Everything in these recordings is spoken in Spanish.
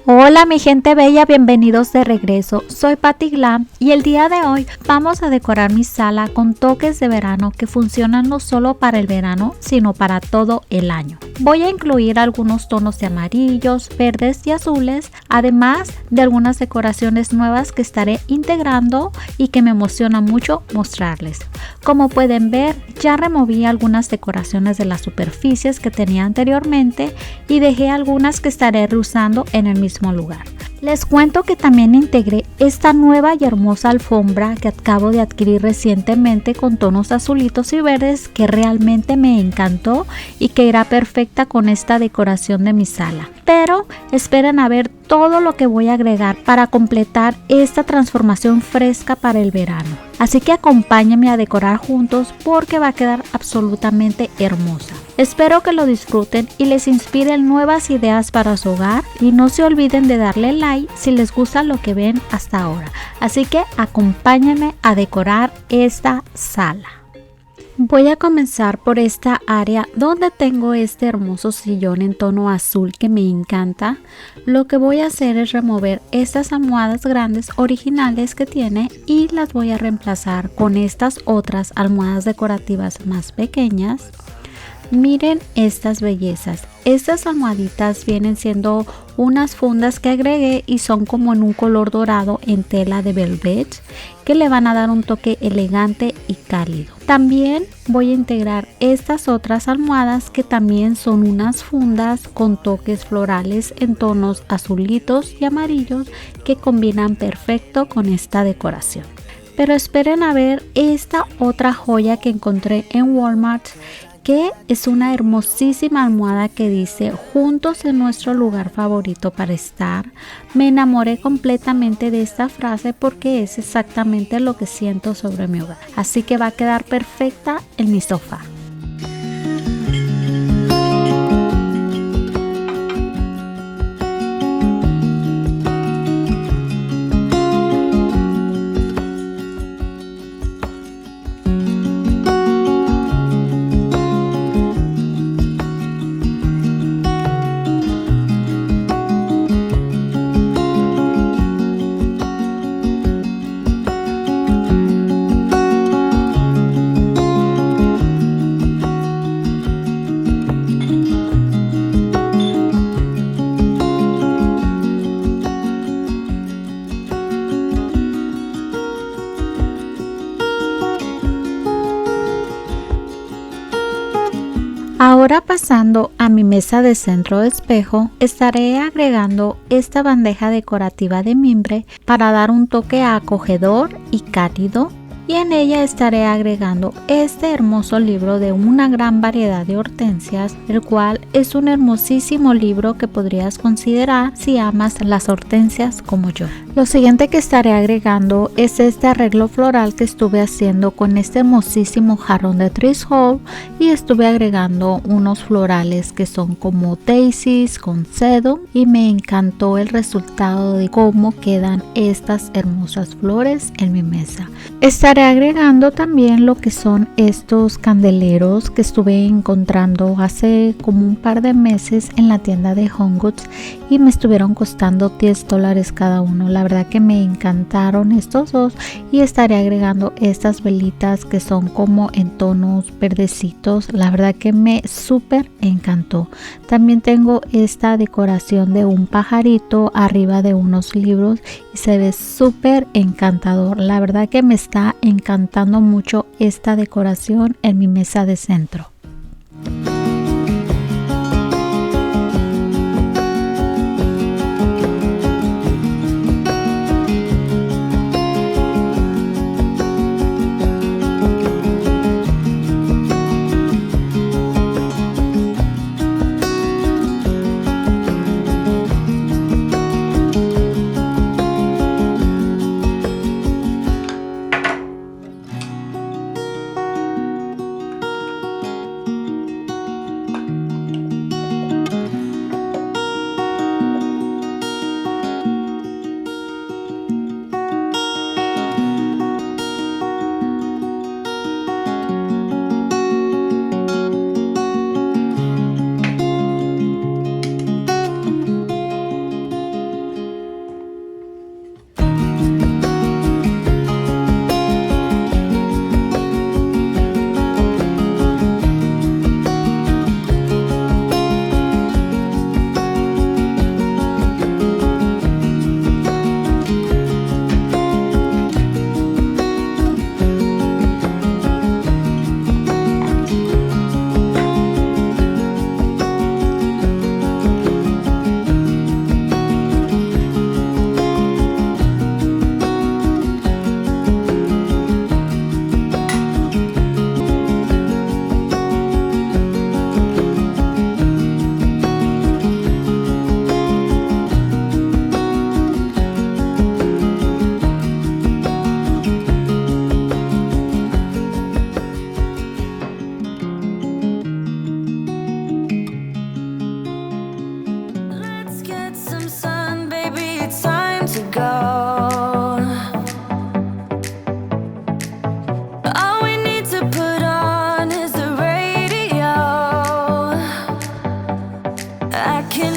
Hola mi gente bella, bienvenidos de regreso. Soy Patty Glam y el día de hoy vamos a decorar mi sala con toques de verano que funcionan no solo para el verano, sino para todo el año. Voy a incluir algunos tonos de amarillos, verdes y azules, además de algunas decoraciones nuevas que estaré integrando y que me emociona mucho mostrarles. Como pueden ver, ya removí algunas decoraciones de las superficies que tenía anteriormente y dejé algunas que estaré reusando en el mismo lugar. Les cuento que también integré esta nueva y hermosa alfombra que acabo de adquirir recientemente con tonos azulitos y verdes que realmente me encantó y que irá perfecta con esta decoración de mi sala. Pero esperen a ver todo lo que voy a agregar para completar esta transformación fresca para el verano. Así que acompáñenme a decorar juntos porque va a quedar absolutamente hermosa. Espero que lo disfruten y les inspiren nuevas ideas para su hogar y no se olviden de darle like si les gusta lo que ven hasta ahora. Así que acompáñenme a decorar esta sala. Voy a comenzar por esta área donde tengo este hermoso sillón en tono azul que me encanta. Lo que voy a hacer es remover estas almohadas grandes originales que tiene y las voy a reemplazar con estas otras almohadas decorativas más pequeñas. Miren estas bellezas. Estas almohaditas vienen siendo unas fundas que agregué y son como en un color dorado en tela de velvet que le van a dar un toque elegante y cálido. También voy a integrar estas otras almohadas que también son unas fundas con toques florales en tonos azulitos y amarillos que combinan perfecto con esta decoración. Pero esperen a ver esta otra joya que encontré en Walmart, que es una hermosísima almohada que dice juntos en nuestro lugar favorito para estar. Me enamoré completamente de esta frase porque es exactamente lo que siento sobre mi hogar, así que va a quedar perfecta en mi sofá. Ahora pasando a mi mesa de centro de espejo, estaré agregando esta bandeja decorativa de mimbre para dar un toque acogedor y cálido. Y en ella estaré agregando este hermoso libro de una gran variedad de hortensias, el cual es un hermosísimo libro que podrías considerar si amas las hortensias como yo. Lo siguiente que estaré agregando es este arreglo floral que estuve haciendo con este hermosísimo jarrón de Trees Hall y estuve agregando unos florales que son como daisies con sedum y me encantó el resultado de cómo quedan estas hermosas flores en mi mesa. Estaré agregando también lo que son estos candeleros que estuve encontrando hace como un par de meses en la tienda de Home Goods y me estuvieron costando $10 cada uno. La verdad que me encantaron estos dos y estaré agregando estas velitas que son como en tonos verdecitos. La verdad que me súper encantó. También tengo esta decoración de un pajarito arriba de unos libros y se ve súper encantador. La verdad que me está encantando mucho esta decoración en mi mesa de centro.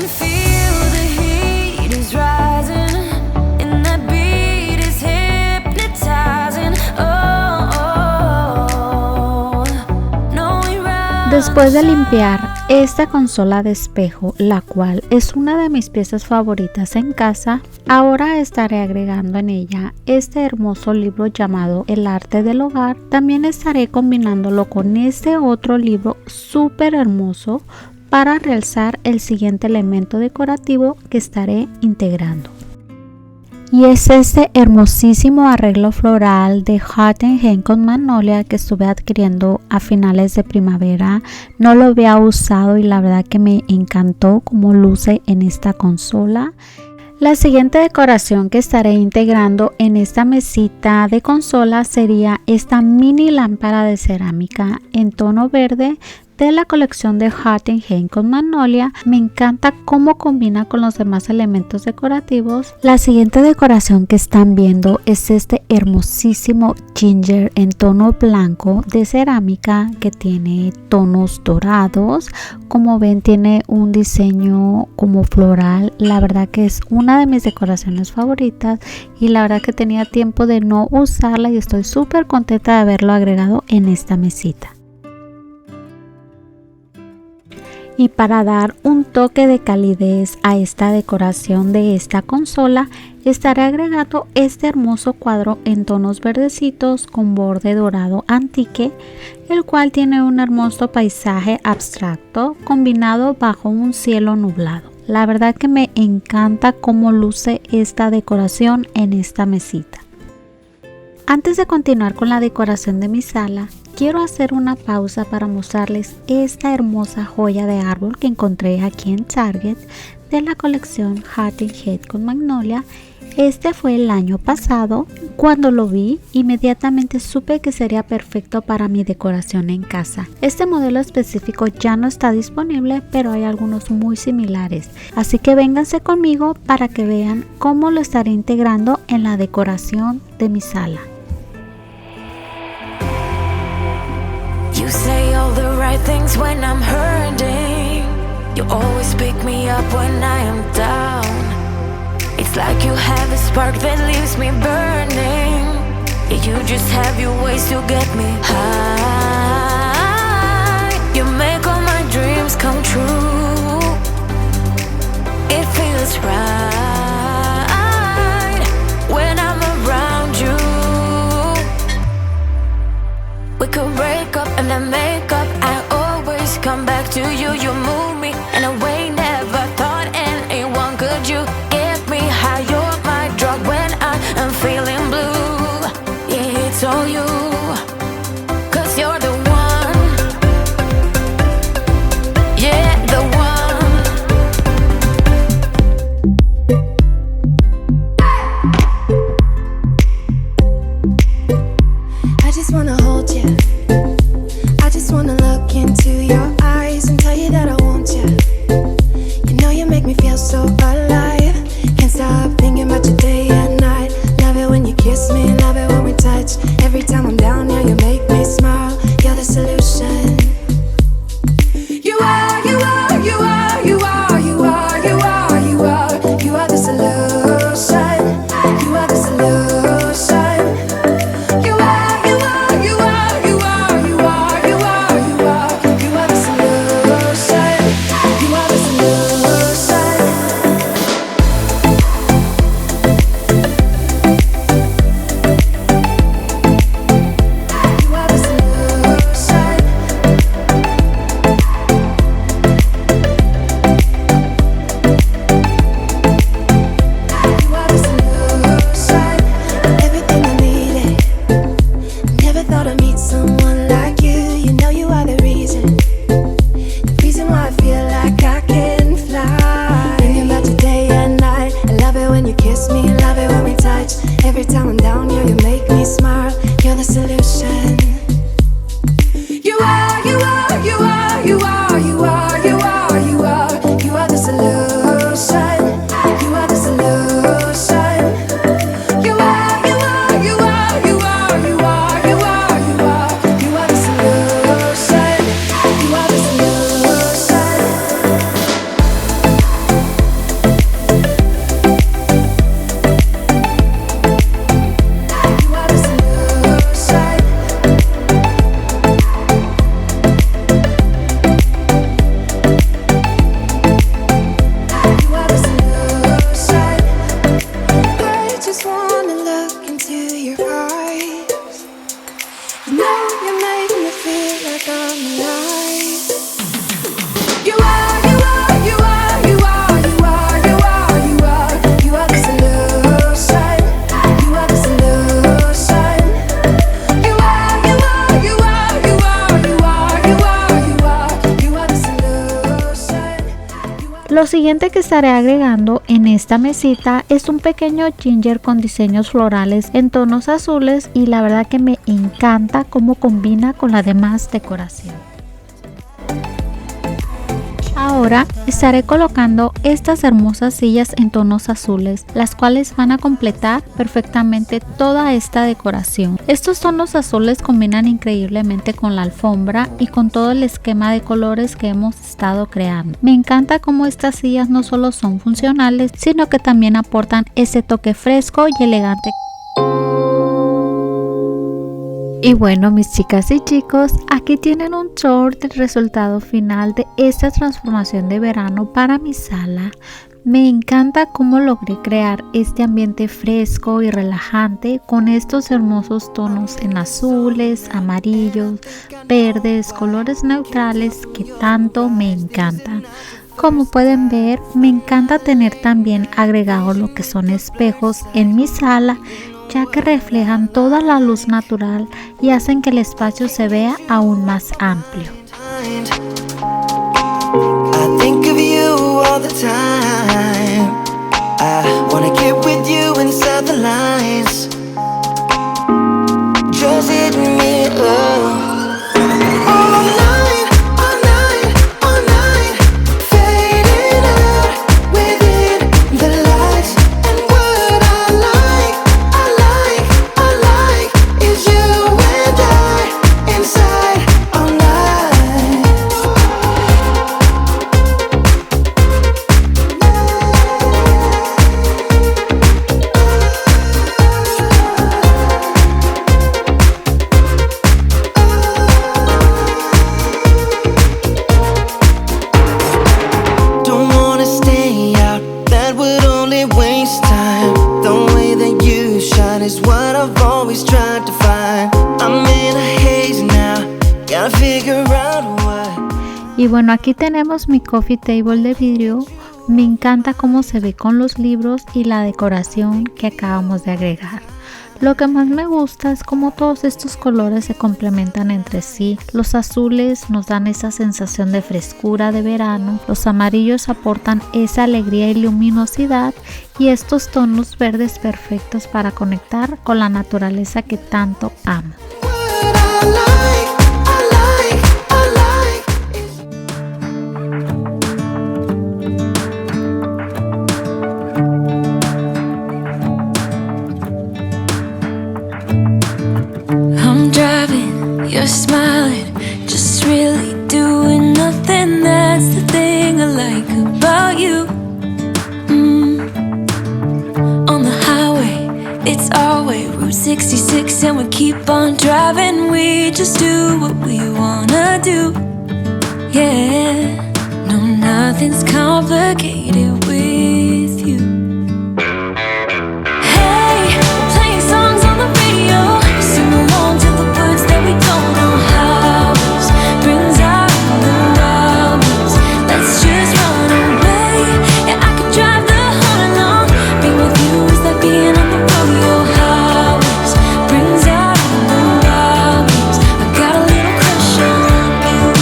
can feel the heat is rising, and that beat is hypnotizing. No, we rise. Después de limpiar esta consola de espejo, la cual es una de mis piezas favoritas en casa, ahora estaré agregando en ella este hermoso libro llamado El arte del hogar. También estaré combinándolo con este otro libro súper hermoso para realzar el siguiente elemento decorativo que estaré integrando. Y es este hermosísimo arreglo floral de Heart & Hand con Magnolia que estuve adquiriendo a finales de primavera. No lo había usado y la verdad que me encantó cómo luce en esta consola. La siguiente decoración que estaré integrando en esta mesita de consola sería esta mini lámpara de cerámica en tono verde de la colección de Heart & Hand con Magnolia. Me encanta cómo combina con los demás elementos decorativos. La siguiente decoración que están viendo es este hermosísimo ginger en tono blanco de cerámica que tiene tonos dorados. Como ven, tiene un diseño como floral. La verdad que es una de mis decoraciones favoritas y la verdad que tenía tiempo de no usarla y estoy súper contenta de haberlo agregado en esta mesita. Y para dar un toque de calidez a esta decoración de esta consola, estaré agregando este hermoso cuadro en tonos verdecitos con borde dorado antique, el cual tiene un hermoso paisaje abstracto combinado bajo un cielo nublado. La verdad que me encanta cómo luce esta decoración en esta mesita. Antes de continuar con la decoración de mi sala, quiero hacer una pausa para mostrarles esta hermosa joya de árbol que encontré aquí en Target de la colección Heart & Hand con Magnolia. Este fue el año pasado. Cuando lo vi, inmediatamente supe que sería perfecto para mi decoración en casa. Este modelo específico ya no está disponible, pero hay algunos muy similares. Así que vénganse conmigo para que vean cómo lo estaré integrando en la decoración de mi sala. You say all the right things when I'm hurting. You always pick me up when I am down. It's like you have a spark that leaves me burning. Yeah, you just have your ways to get me high. You make all my dreams come true. It feels right when I'm around you. We could break up and then make up. I always come back to you. You move me in a way never thought anyone could. You get me high. You're my drug when I am feeling blue. Yeah, it's all you. 'Cause you're the one. Yeah, the one. I just wanna hold you. I just wanna look into your eyes and tell you that I want you. You know you make me feel so alive. Can't stop thinking about you day and night. Love it when you kiss me, love it when we touch. Every time I'm down here, you make me smile. You're the solution. You are, you are, you are, you are, you are, you are, you are. You are the solution. You are the solution. You are, you are, you are, you are, you are, you are, you are. You are the solution. You are the solution. You are the solution. You are the solution. Everything I needed. Never thought I'd meet someone like you. You know you are the reason. The reason why I feel like I can fly. Thinking about you day and night. I love it when you kiss me, love it when we touch. Every time I'm down here, you make me smile. You're the solution. You are, you are, you are, you are, you are, you are, you are. You are the solution. You are the solution. You are, you are, you are, you are, you are, you are, you are. You are the solution. You are the solution. Lo siguiente que estaré agregando en esta mesita es un pequeño ginger con diseños florales en tonos azules y la verdad que me encanta cómo combina con la demás decoración. Ahora estaré colocando estas hermosas sillas en tonos azules, las cuales van a completar perfectamente toda esta decoración. Estos tonos azules combinan increíblemente con la alfombra y con todo el esquema de colores que hemos estado creando. Me encanta cómo estas sillas no solo son funcionales, sino que también aportan ese toque fresco y elegante. Y bueno, mis chicas y chicos, aquí tienen un short del resultado final de esta transformación de verano para mi sala. Me encanta cómo logré crear este ambiente fresco y relajante con estos hermosos tonos en azules, amarillos, verdes, colores neutrales que tanto me encantan. Como pueden ver, me encanta tener también agregado lo que son espejos en mi sala, ya que reflejan toda la luz natural y hacen que el espacio se vea aún más amplio. I think of you all the time. I wanna get with you inside the lines. Just hit me up. All night, all night, all night. Fading out within the lights. And what I like is you and I inside all night. Don't wanna stay out, that would only waste time. The way that you shine is what I've always tried to find. I'm in a haze now, gotta figure out what. Y bueno, aquí tenemos mi coffee table de vidrio. Me encanta cómo se ve con los libros y la decoración que acabamos de agregar. Lo que más me gusta es cómo todos estos colores se complementan entre sí. Los azules nos dan esa sensación de frescura de verano, los amarillos aportan esa alegría y luminosidad y estos tonos verdes perfectos para conectar con la naturaleza que tanto amo. I'm driving, you're smiling, just really doing nothing. That's the thing I like about you. On the highway, it's our way, Route 66, and we keep on driving. We just do what we wanna do. Yeah, no, nothing's complicated with you. Hey, playing songs on the radio, sing along to the words that we don't know how. Brings out the wildness. Let's just run away. Yeah, I could drive the whole along. Being with you is like being on the rodeo highways. Brings out the wildness. I got a little crush on you.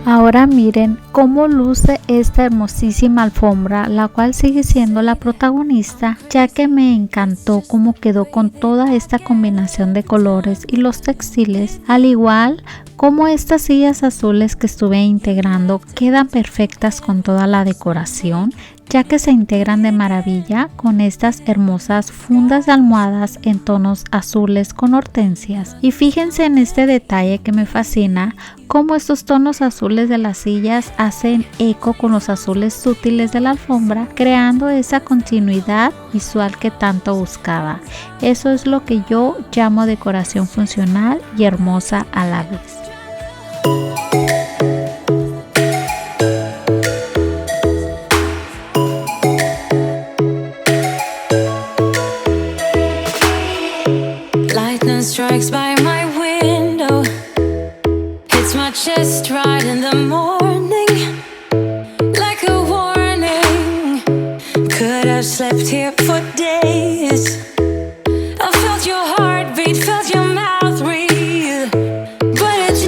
Ahora miren cómo luce esta hermosísima alfombra, la cual sigue siendo la protagonista, ya que me encantó cómo quedó con toda esta combinación de colores y los textiles, al igual como estas sillas azules que estuve integrando quedan perfectas con toda la decoración, ya que se integran de maravilla con estas hermosas fundas de almohadas en tonos azules con hortensias. Y fíjense en este detalle que me fascina, cómo estos tonos azules de las sillas hacen eco con los azules sutiles de la alfombra, creando esa continuidad visual que tanto buscaba. Eso es lo que yo llamo decoración funcional y hermosa a la vez. Lightning strikes by my window, hits my chest right in the morning, like a warning. Could have slept here for days. I felt your heartbeat, felt your mouth breathe, but it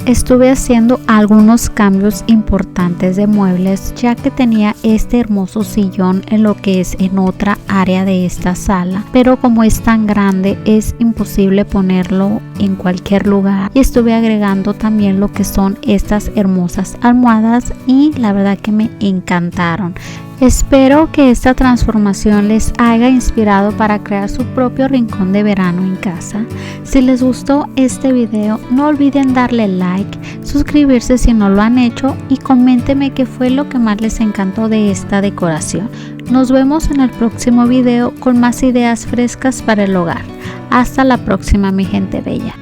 estuve haciendo algunos cambios importantes de muebles, ya que tenía este hermoso sillón en lo que es en otra área de esta sala, pero como es tan grande es imposible ponerlo en cualquier lugar, y estuve agregando también lo que son estas hermosas almohadas y la verdad que me encantaron. Espero que esta transformación les haya inspirado para crear su propio rincón de verano en casa. Si les gustó este video, no olviden darle like, suscribirse si no lo han hecho y coméntenme qué fue lo que más les encantó de esta decoración. Nos vemos en el próximo video con más ideas frescas para el hogar. Hasta la próxima, mi gente bella.